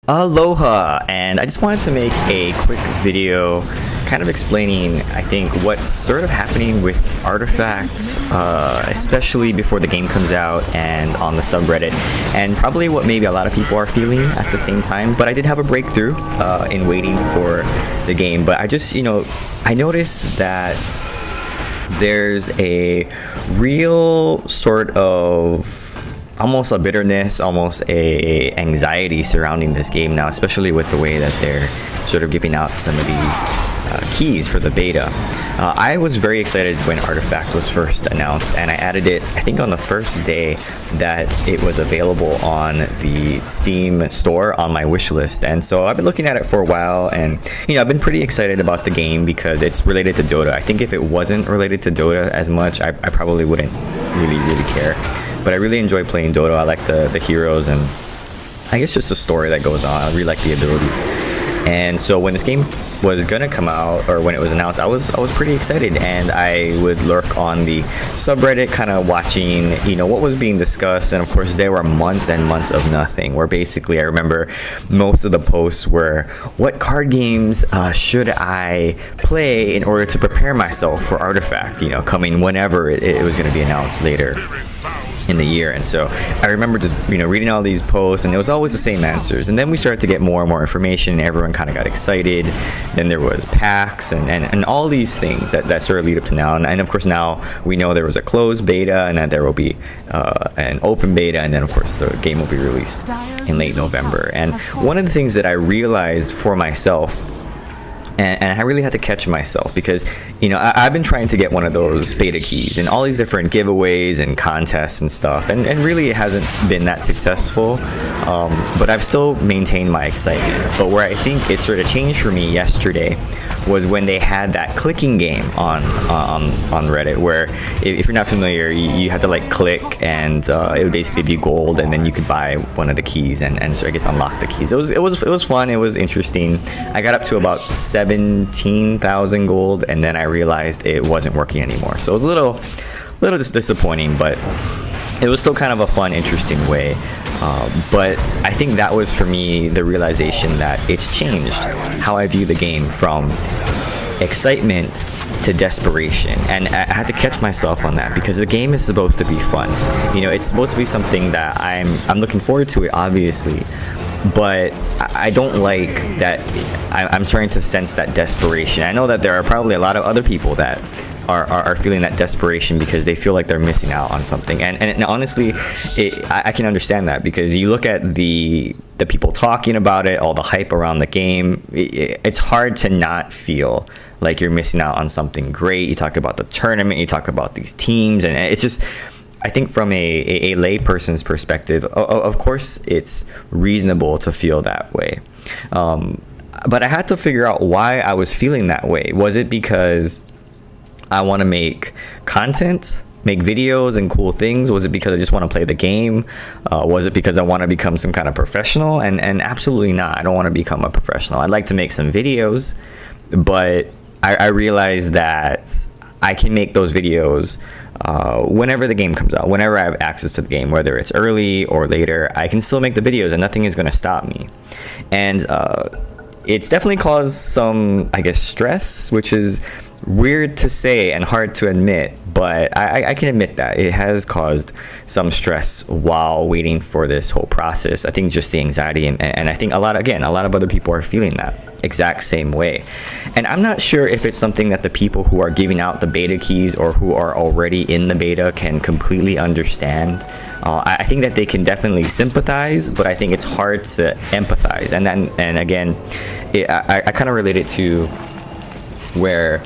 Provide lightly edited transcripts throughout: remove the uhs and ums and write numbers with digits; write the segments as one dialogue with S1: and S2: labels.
S1: Aloha, and I just wanted to make a quick video kind of explaining, I think, what's sort of happening with artifacts, especially before the game comes out and on the subreddit, and probably what maybe a lot of people are feeling at the same time. But I did have a breakthrough in waiting for the game, but I just, I noticed that there's a real sort of almost a bitterness, almost a anxiety surrounding this game now, especially with the way that they're sort of giving out some of these keys for the beta. I was very excited when Artifact was first announced, and I added it, I think, on the first day that it was available on the Steam store on my wish list. And so I've been looking at it for a while, and I've been pretty excited about the game because it's related to Dota. I think if it wasn't related to Dota as much, I probably wouldn't really care. But I really enjoy playing Dota. I like the heroes, and I guess just the story that goes on. I really like the abilities. And so when this game was gonna come out, or when it was announced, I was pretty excited, and I would lurk on the subreddit, kind of watching what was being discussed. And of course there were months and months of nothing, where basically I remember most of the posts were, what card games should I play in order to prepare myself for Artifact, coming whenever it was going to be announced later in the year. And so I remember just reading all these posts, and it was always the same answers. And then we started to get more and more information, and everyone kind of got excited. Then there was packs and all these things that sort of lead up to now. And of course now we know there was a closed beta, and that there will be an open beta, and then of course the game will be released in late November. And one of the things that I realized for myself, and I really had to catch myself, because I've been trying to get one of those beta keys in all these different giveaways and contests and stuff, and really it hasn't been that successful, but I've still maintained my excitement. But where I think it sort of changed for me yesterday was when they had that clicking game on Reddit, where if you're not familiar, you had to like click, and it would basically give you gold, and then you could buy one of the keys and so I guess unlock the keys. It was fun. It was interesting. I got up to about 17,000 gold, and then I realized it wasn't working anymore. So it was a little disappointing, but it was still kind of a fun, interesting way. But I think that was, for me, the realization that it's changed how I view the game from excitement to desperation. And I had to catch myself on that, because the game is supposed to be fun. It's supposed to be something that I'm looking forward to it, obviously. But I don't like that I'm starting to sense that desperation. I know that there are probably a lot of other people that are feeling that desperation because they feel like they're missing out on something. And honestly, I can understand that, because you look at the people talking about it, all the hype around the game, it's hard to not feel like you're missing out on something great. You talk about the tournament, you talk about these teams, and it's just, I think from a lay person's perspective, of course it's reasonable to feel that way. But I had to figure out why I was feeling that way. Was it because I want to make content, make videos and cool things? Was it because I just want to play the game? Was it because I want to become some kind of professional? And absolutely not. I don't want to become a professional. I'd like to make some videos, but I realized that I can make those videos whenever the game comes out, whenever I have access to the game, whether it's early or later. I can still make the videos, and nothing is going to stop me. And it's definitely caused some, I guess, stress, which is weird to say and hard to admit, but I can admit that it has caused some stress while waiting for this whole process. I think just the anxiety, and I think a lot of other people are feeling that exact same way. And I'm not sure if it's something that the people who are giving out the beta keys or who are already in the beta can completely understand. I think that they can definitely sympathize, but I think it's hard to empathize. And again, I kind of relate it to where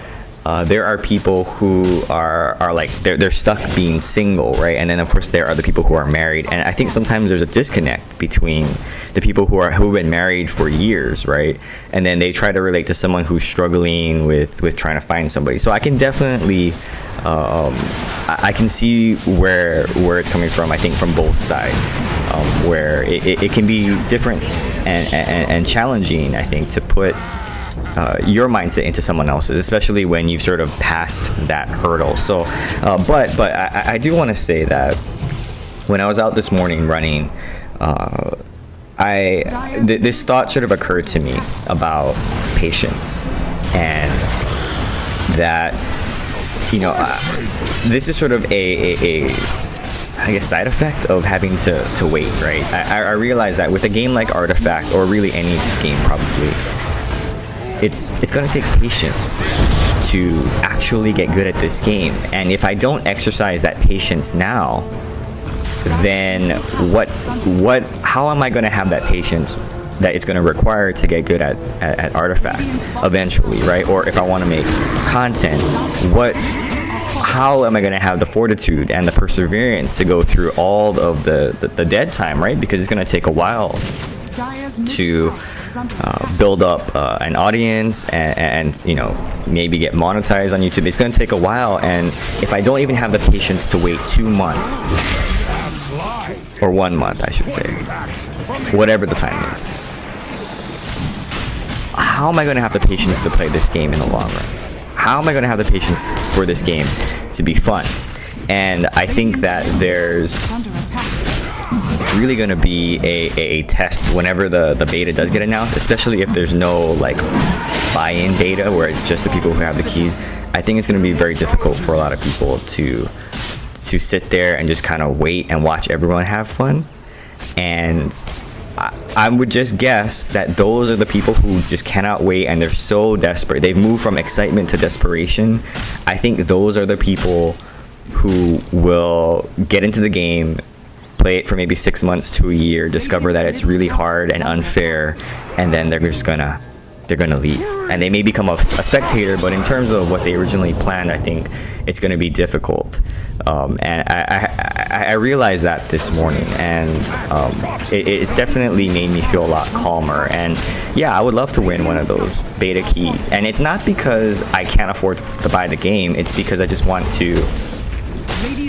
S1: there are people who are like they're stuck being single, right? And then of course there are the people who are married, and I think sometimes there's a disconnect between the people who've been married for years, right? And then they try to relate to someone who's struggling with trying to find somebody. So I can definitely I can see where it's coming from. I think from both sides, where it can be different and challenging, I think, to put your mindset into someone else's, especially when you've sort of passed that hurdle. So, but I do want to say that when I was out this morning running, this thought sort of occurred to me about patience, and that, you know, this is sort of a I guess side effect of having to wait, right? I realize that with a game like Artifact, or really any game probably, it's going to take patience to actually get good at this game. And if I don't exercise that patience now, then how am I going to have that patience that it's going to require to get good at Artifact eventually, right? Or if I want to make content, how am I going to have the fortitude and the perseverance to go through all of the dead time, right? Because it's going to take a while to build up an audience and you know, maybe get monetized on YouTube. It's going to take a while, and if I don't even have the patience to wait 2 months, or 1 month I should say, whatever the time is, how am I going to have the patience to play this game in the long run? How am I going to have the patience for this game to be fun? And I think that there's really going to be a test whenever the beta does get announced, especially if there's no like buy-in beta where it's just the people who have the keys. I think it's going to be very difficult for a lot of people to sit there and just kind of wait and watch everyone have fun. And I would just guess that those are the people who just cannot wait, and they're so desperate. They've moved from excitement to desperation. I think those are the people who will get into the game, play it for maybe 6 months to a year, discover that it's really hard and unfair, and then they're gonna leave. And they may become a spectator, but in terms of what they originally planned, I think it's gonna be difficult. And I realized that this morning, and it's definitely made me feel a lot calmer. And yeah, I would love to win one of those beta keys. And it's not because I can't afford to buy the game, it's because I just want to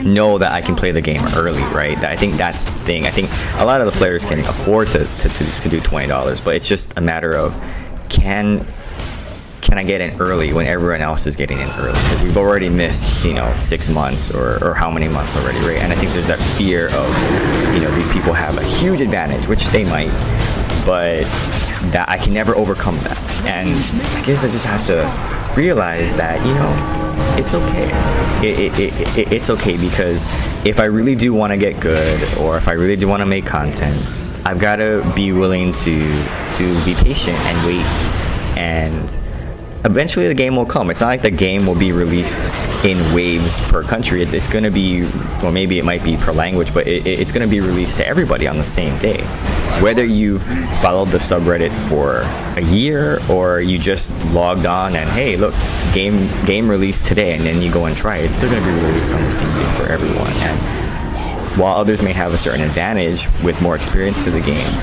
S1: know that I can play the game early, right? I think that's the thing. I think a lot of the players can afford to do $20, but it's just a matter of can I get in early when everyone else is getting in early? Because we've already missed, you know, 6 months or how many months already, right? And I think there's that fear of, you know, these people have a huge advantage, which they might, but that I can never overcome that. And I guess I just have to realize that, you know, it's okay. It's okay, because if I really do want to get good, or if I really do want to make content, I've got to be willing to be patient and wait, and eventually the game will come. It's not like the game will be released in waves per country. It's going to be, or maybe it might be per language, but it's going to be released to everybody on the same day. Whether you've followed the subreddit for a year, or you just logged on and, hey, look, game released today, and then you go and try it, it's still going to be released on the same day for everyone. And while others may have a certain advantage with more experience to the game,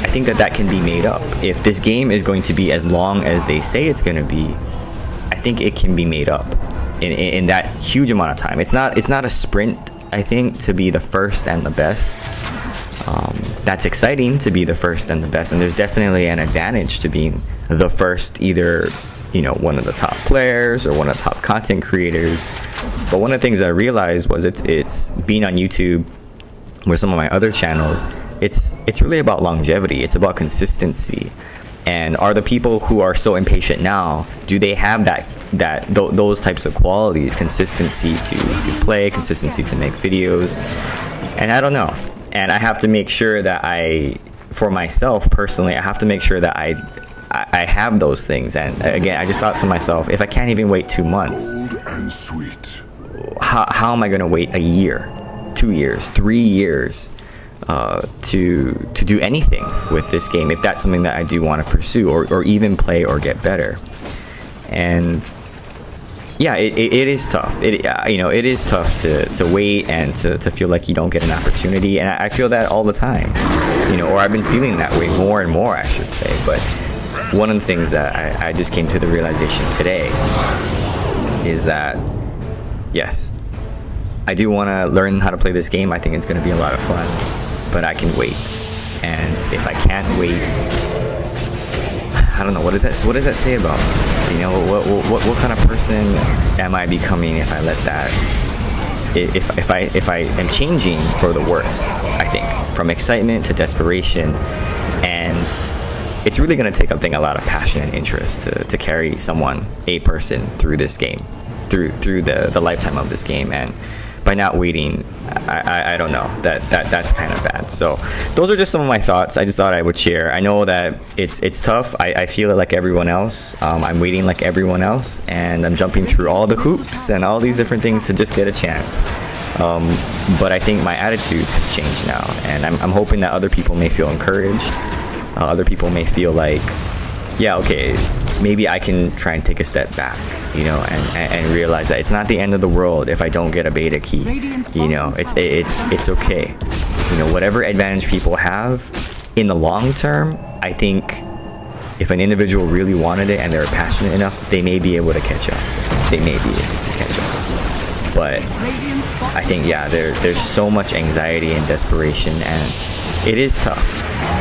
S1: I think that can be made up. If this game is going to be as long as they say it's going to be, I think it can be made up in that huge amount of time. It's not a sprint, I think, to be the first and the best. That's exciting, to be the first and the best, and there's definitely an advantage to being the first, either, you know, one of the top players or one of the top content creators. But one of the things I realized was it's being on YouTube with some of my other channels, it's really about longevity. It's about consistency. And are the people who are so impatient now, do they have those types of qualities? Consistency to play, consistency to make videos. And I don't know. And I have to make sure that for myself personally, I have to make sure that I have those things. And again, I just thought to myself, if I can't even wait 2 months, how am I going to wait a year, 2 years, 3 years to do anything with this game, if that's something that I do want to pursue, or even play or get better? And yeah, it is tough. It is tough to wait and to feel like you don't get an opportunity. And I feel that all the time, or I've been feeling that way more and more, I should say. But one of the things that I just came to the realization today is that, yes, I do want to learn how to play this game. I think it's going to be a lot of fun, but I can wait. And if I can't wait, I don't know, what does that say about me? What kind of person am I becoming if I let that if I am changing for the worse, I think, from excitement to desperation. And it's really going to take, I think, a lot of passion and interest to carry a person through this game, through the lifetime of this game. And by not waiting, I don't know, that's kind of bad. So those are just some of my thoughts. I just thought I would share. I know that it's tough. I feel it like everyone else. I'm waiting like everyone else, and I'm jumping through all the hoops and all these different things to just get a chance. But I think my attitude has changed now, and I'm hoping that other people may feel encouraged. Other people may feel like, yeah, okay, maybe I can try and take a step back, you know, and realize that it's not the end of the world if I don't get a beta key. You know, it's okay. You know, whatever advantage people have in the long term, I think if an individual really wanted it and they're passionate enough, they may be able to catch up. They may be able to catch up. But I think, yeah, there's so much anxiety and desperation, and it is tough.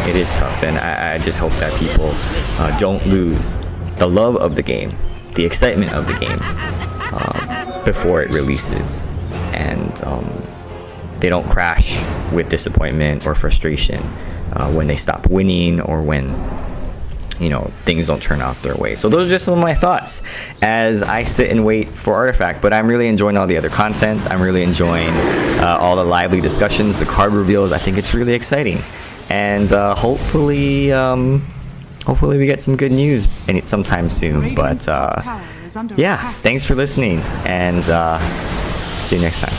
S1: It is tough, and I just hope that people don't lose the love of the game, the excitement of the game before it releases, and they don't crash with disappointment or frustration when they stop winning, or when, you know, things don't turn out their way. So those are just some of my thoughts as I sit and wait for Artifact. But I'm really enjoying all the other content. I'm really enjoying all the lively discussions, the card reveals. I think it's really exciting, and hopefully we get some good news sometime soon. But yeah, thanks for listening, and see you next time.